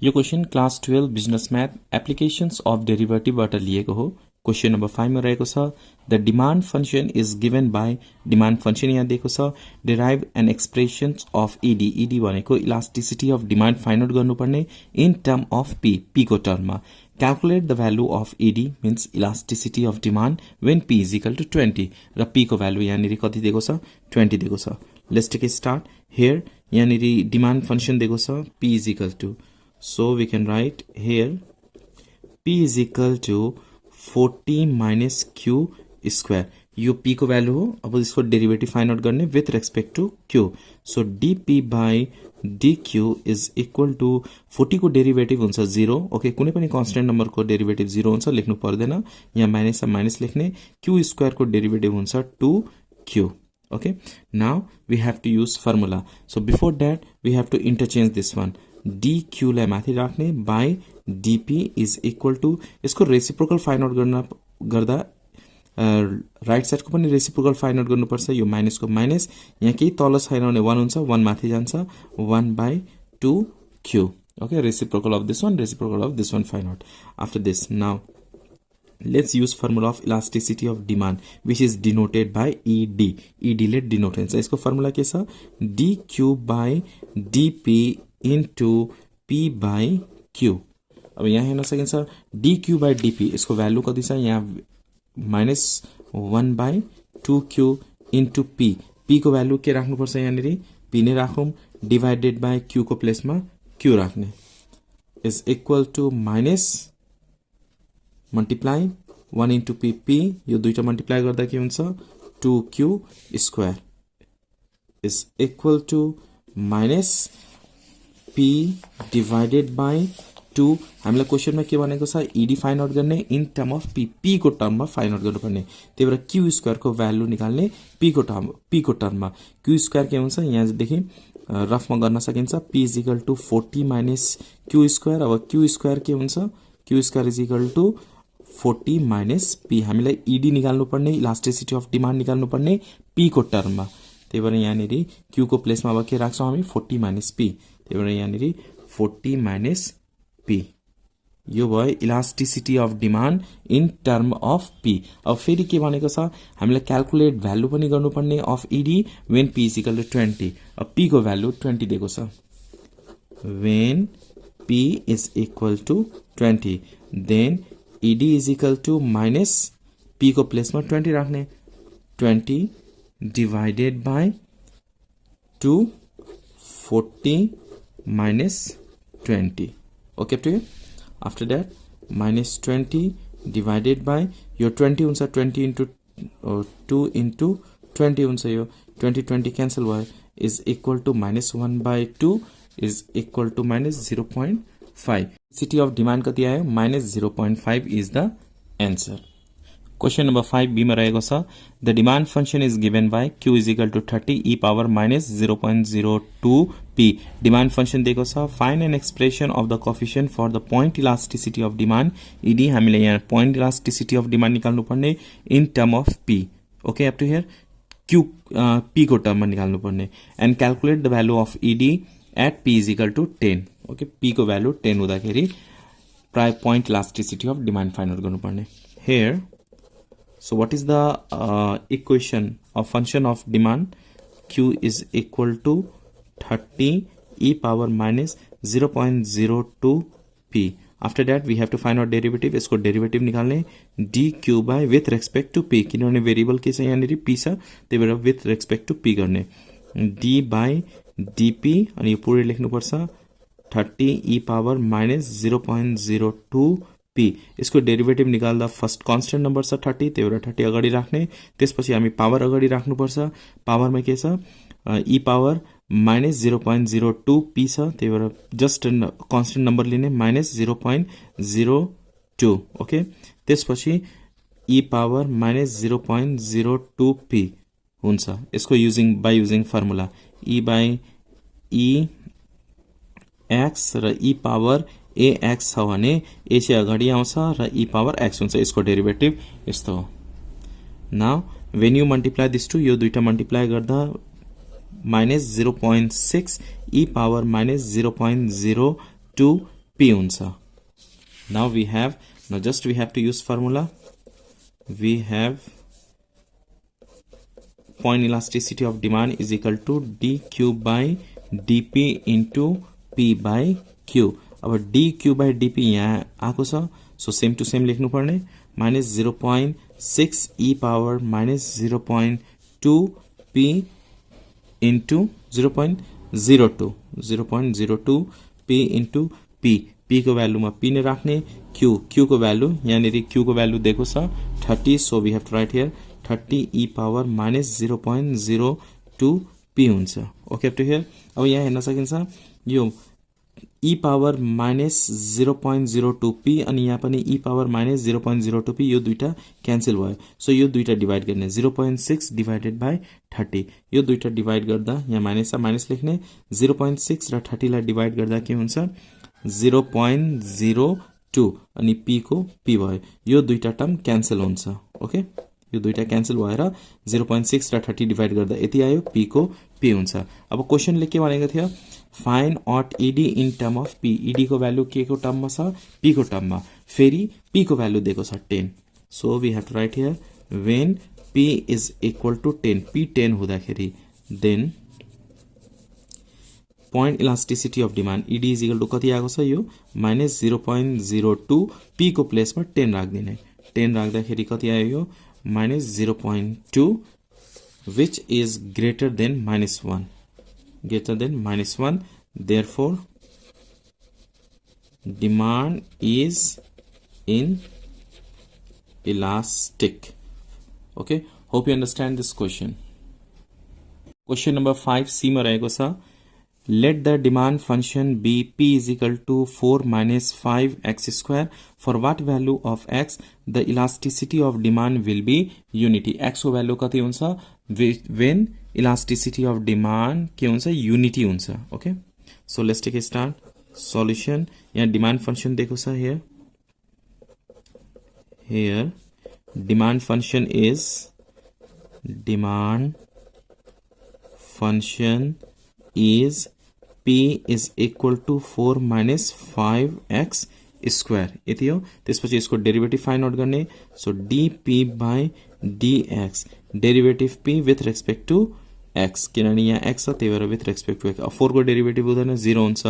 यो question class 12 business math applications of डेरिभेटिभबाट लिएको हो। क्वेशन नम्बर 5 मा रहेको छ the demand function is given by demand function यहाँ दिएको छ derive an expressions of ED ED भनेको elasticity of demand find out गर्नुपर्ने in term of P P को टर्ममा calculate the value of ED means elasticity of demand when P is equal to 20 र P को value यहाँनिर कति दिएको छ 20 दिएको छ। Let's take a start here यहाँनिर डिमान्ड फंक्शन दिएको छ p is equal to so we can write here p is equal to 40 minus q square यो p को भ्यालु हो। अब इसको डेरिभेटिभ फाइन्ड आउट गर्ने with respect to q so dp by dq is equal to 40 को derivative हुन्छ 0 okay कुनै पनि कन्स्टेन्ट नम्बर को डेरिभेटिभ 0 हुन्छ लेख्नु पर्दैन यहाँ माइनस माइनस लेख्ने q स्क्वायर को डेरिभेटिभ हुन्छ 2q okay now we have to use formula so before that we have to interchange this one dq लाई माथि राख्ने by dp is equal to यसको रेसिप्रोकल फाइन्ड आउट गर्दा right side को पनि reciprocal find out गर्नुपर्छ। यो minus को माइनस यहाँ केही तल छैन भने 1 हुन्छ 1 माथि जान्छ 1 by 2q okay reciprocal of this one find out after this now let's use formula of elasticity of demand which is denoted by ed ed ले डिनोट हुन्छ। यसको फर्मुला के छ dq by dp into p by q। अब यहाँ हेर्न सकिन्छ dq by dp यसको भ्यालु कति छ यहाँ minus 1 by 2q into p p को भ्यालु के राख्नुपर्छ यहाँनिर p नै राखौं डिवाइडेड बाइ q को प्लेसमा q राख्ने is equal to minus multiply 1 into p यो दुईटा मल्टिप्लाई गर्दा के हुन्छ 2q square is equal to minus p divided by 2 हामीलाई क्वेशनमा के भनेको छ ईडी फाइन्ड आउट गर्ने in term of p p को टर्ममा फाइन्ड आउट गर्नुपर्ने त्यही भएर q स्क्वायर को भ्यालु निकाल्ने p को टर्ममा q स्क्वायर के हुन्छ यहाँ देखि रफमा गर्न सकिन्छ p is equal to 40 minus q square. अब q स्क्वायर के हुन्छ q square is equal to 40 minus p हामीलाई ईडी निकाल्नु पर्ने इलास्टिसिटी अफ डिमान्ड निकाल्नु पर्ने p को टर्ममा त्यही भएर यहाँनिर q को प्लेसमा अब के राख्छौं हामी 40 माइनस p त्यही भएर यहाँनिर 40 माइनस p यो भयो elasticity of demand in term of p। अब फेरि के भनेको छ हामीलाई क्याल्कुलेट भ्यालु पनि गर्नुपर्ने of ED when p is equal to 20। अब p को भ्यालु 20 दिएको छ when p is equal to 20 then ed is equal to minus p को प्लेसमा 20 राख्ने 20 divided by 2 40 minus 20 okay to after that minus 20 divided by यो 20 हुन्छ 20 into 2 into 20 हुन्छ यो 20 क्यान्सल भयो is equal to minus 1 by 2 is equal to minus 0.5 city of demand कति आयो minus 0.5 is the answer. Question number 5b मा रहेको छ the demand function is given by q is equal to 30 e power minus 0.02 p demand function दिएको छ find an expression of the coefficient for the point elasticity of demand ED हामीले यहाँ point elasticity of demand निकाल्नु पर्ने in term of p okay up to here q p को टर्ममा निकाल्नु पर्ने and calculate the value of ED at p is equal to 10 okay p को value 10 हुँदाखेरि प्राय point elasticity of demand find out गर्नुपर्ने here so what is the equation of function of demand q is equal to 30 e power minus 0.02 p after that we have to find out derivative इसको derivative निकाल्ने dq by with respect to p किनभने variable के छ यहाँनिर p छ त्यही भएर with respect to p गर्ने d by dp अनि यो पुरै लेख्नु पर्छ 30 e power minus 0.02 p इसको डेरिभेटिभ निकाल्दा फर्स्ट कांस्टेंट नम्बर छ 30 त्यही भएर 30 अगाडि राख्ने त्यसपछि हामी पावर अगाडि राख्नु पर्छ पावरमा के छ e पावर माइनस 0.02 p छ त्यही भएर जस्ट कांस्टेंट नम्बर लिने माइनस 0.02 ओके त्यसपछि e पावर माइनस 0.02 p हुन्छ यसको using formula e by e x र e पावर ax छ भने a चाहिँ अगाडि आउँछ र e पावर x हुन्छ यसको डेरिभेटिभ यस्तो हो। Now when you multiply this to यो दुईटा मल्टिप्लाई गर्दा minus 0.6 e power minus 0.02 p हुन्छ. Now we have to use formula. We have point elasticity of demand is equal to dq by dp into p by q. अब dq by dp यहाँ आएको छ, so same two same लेख्नु पर्ने, minus 0.6 e power minus 0.2 p into 0.02 p into p. p को value मा p ने राख्ने, q को भ्यालु यहाँनिर q को भ्यालु दिएको छ 30, so we have to write here 30 e power minus 0.02 p हुन्छ. Okay up to here. अब यहाँ हेर्न सकिन्छ यो e पावर माइनस 0.02 p अनि यहाँ पनि e पावर माइनस 0.02 p, यो दुईटा क्यान्सल भयो. सो यो दुईटा डिभाइड गर्ने 0.6 डिभाइडेड बाई 30, यो दुईटा डिभाइड गर्दा यहाँ माइनस लेख्ने, 0.6 र 30 लाई डिभाइड गर्दा के हुन्छ 0.02 अनि p को p भयो. यो दुईटा टर्म क्यान्सल हुन्छ. ओके, यो दुईटा क्यान्सल भएर 0.6 र 30 डिभाइड गर्दा यति आयो, p को p हुन्छ. अब क्वेशनले के भनेको थियो, find out ed in term of p. ed को भ्यालु के को टर्ममा छ, p को टर्ममा, फेरि p को भ्यालु दिएको छ 10. So we have to write here when p is equal to 10, p 10 हुँदाखेरि then point elasticity of demand ed is equal to कति आएको छ, यो माइनस 0.02 p को प्लेसमा 10 राख्दिने, 10 राख्दाखेरि कति आयो, यो minus 0.2 which is greater than minus 1, therefore demand is inelastic. Okay, hope you understand this question. Question number 5 C मा रहेको छ, let the demand function be p is equal to 4 minus 5x square. For what value of x the elasticity of demand will be unity. x को value कति हुन्छ, when elasticity of demand के हुन्छ, unity हुन्छ. Okay, so let's take a start. Solution, यहाँ demand function देखो सा, here demand function is p is equal to 4 minus 5x square. यति हो. त्यसपछि यसको डेरिभेटिभ फाइन्ड आउट गर्ने, so dp by dx, derivative p with respect to x, किनभने यहाँ x छ त्यही भएर विथ रेस्पेक्ट टु x. 4 को डेरिभेटिभ हुँदैन, 0 हुन्छ,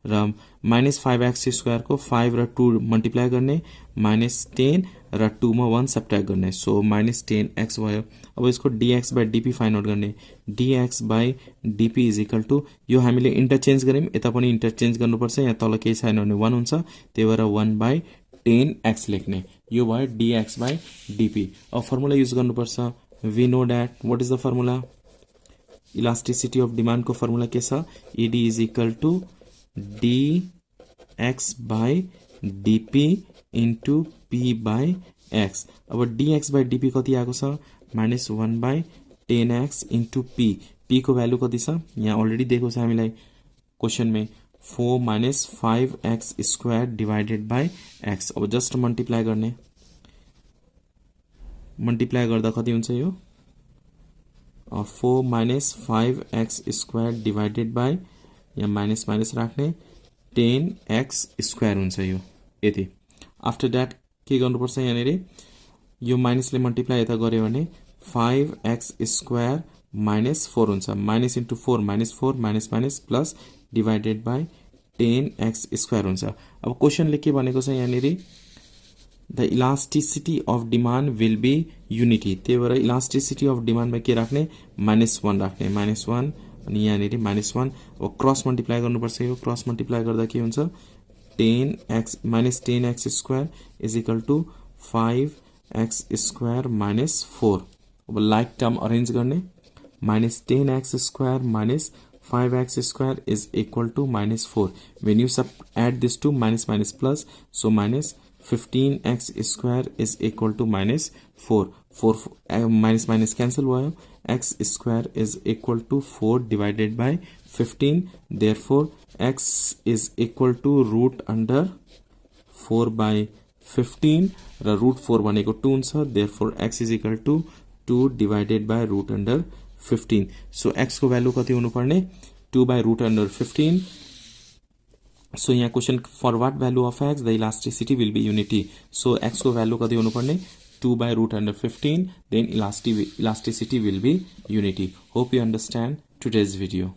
र माइनस 5x स्क्वायर को 5 र 2 मल्टिप्लाई गर्ने, माइनस 10 र 2 मा 1 सब्ट्र्याक्ट गर्ने, सो माइनस 10x भयो. अब यसको dx by dp find out गर्ने, dx by dp is equal to, यो हामीले इन्टरचेन्ज गऱ्यौँ, यता पनि इन्टरचेन्ज गर्नुपर्छ, यहाँ तल केही छैन भने 1 हुन्छ, त्यही भएर 1 बाई 10x लेख्ने, यो भयो dx बाई dp. अब फर्मुला युज गर्नुपर्छ, we know that what is the formula, elasticity of demand को फर्मुला के छ, ed is equal to dx by dp into p by x. अब dx बाई dp कति आएको छ, minus 1 by 10x into p. p को value कति छ, यहाँ अलरेडी दिएको छ हामीलाई क्वेसन में, 4 minus 5x square divided by x. अब जस्ट मल्टिप्लाई गर्ने, मल्टिप्लाई गर्दा कति हुन्छ, यो 4 minus 5x square divided by, यहाँ माइनस माइनस राख्ने, 10x स्क्वायर हुन्छ, यो यति. आफ्टर द्याट के गर्नुपर्छ, यहाँनिर यो माइनसले मल्टिप्लाई यता गऱ्यो भने 5x स्क्वायर माइनस 4 हुन्छ, minus into 4 minus 4 minus minus plus divided by 10x square हुन्छ. अब क्वेसनले के भनेको छ, यहाँनिर the elasticity of demand will be unity, त्यही भएर इलास्टिसिटी अफ डिमान्डमा के राख्ने, माइनस 1 राख्ने, माइनस 1 अनि यहाँनिर माइनस 1. अब क्रस मल्टिप्लाई गर्नुपर्छ, यो क्रस मल्टिप्लाई गर्दा के हुन्छ, 10x minus 10x square is equal to 5x square minus 4. अब लाइक टर्म अरेन्ज गर्ने, minus 10x square minus 5x square is equal to minus 4. When you add this to minus minus plus, so minus 15x square is equal to minus 4. 4 minus minus cancel भयो, x square is equal to 4 divided by 15. Therefore, x is equal to root under 4 by 15 र root 4 भनेको 2 हुन्छ. Therefore, x is equal to 2 divided by root under 15. So x को value कति हुनु पर्ने, 2 by root under 15 so यहाँ question for what value of x the elasticity will be unity. So x को value कति हुनुपर्ने 2/√15, then elasticity will be unity. Hope you understand today's video.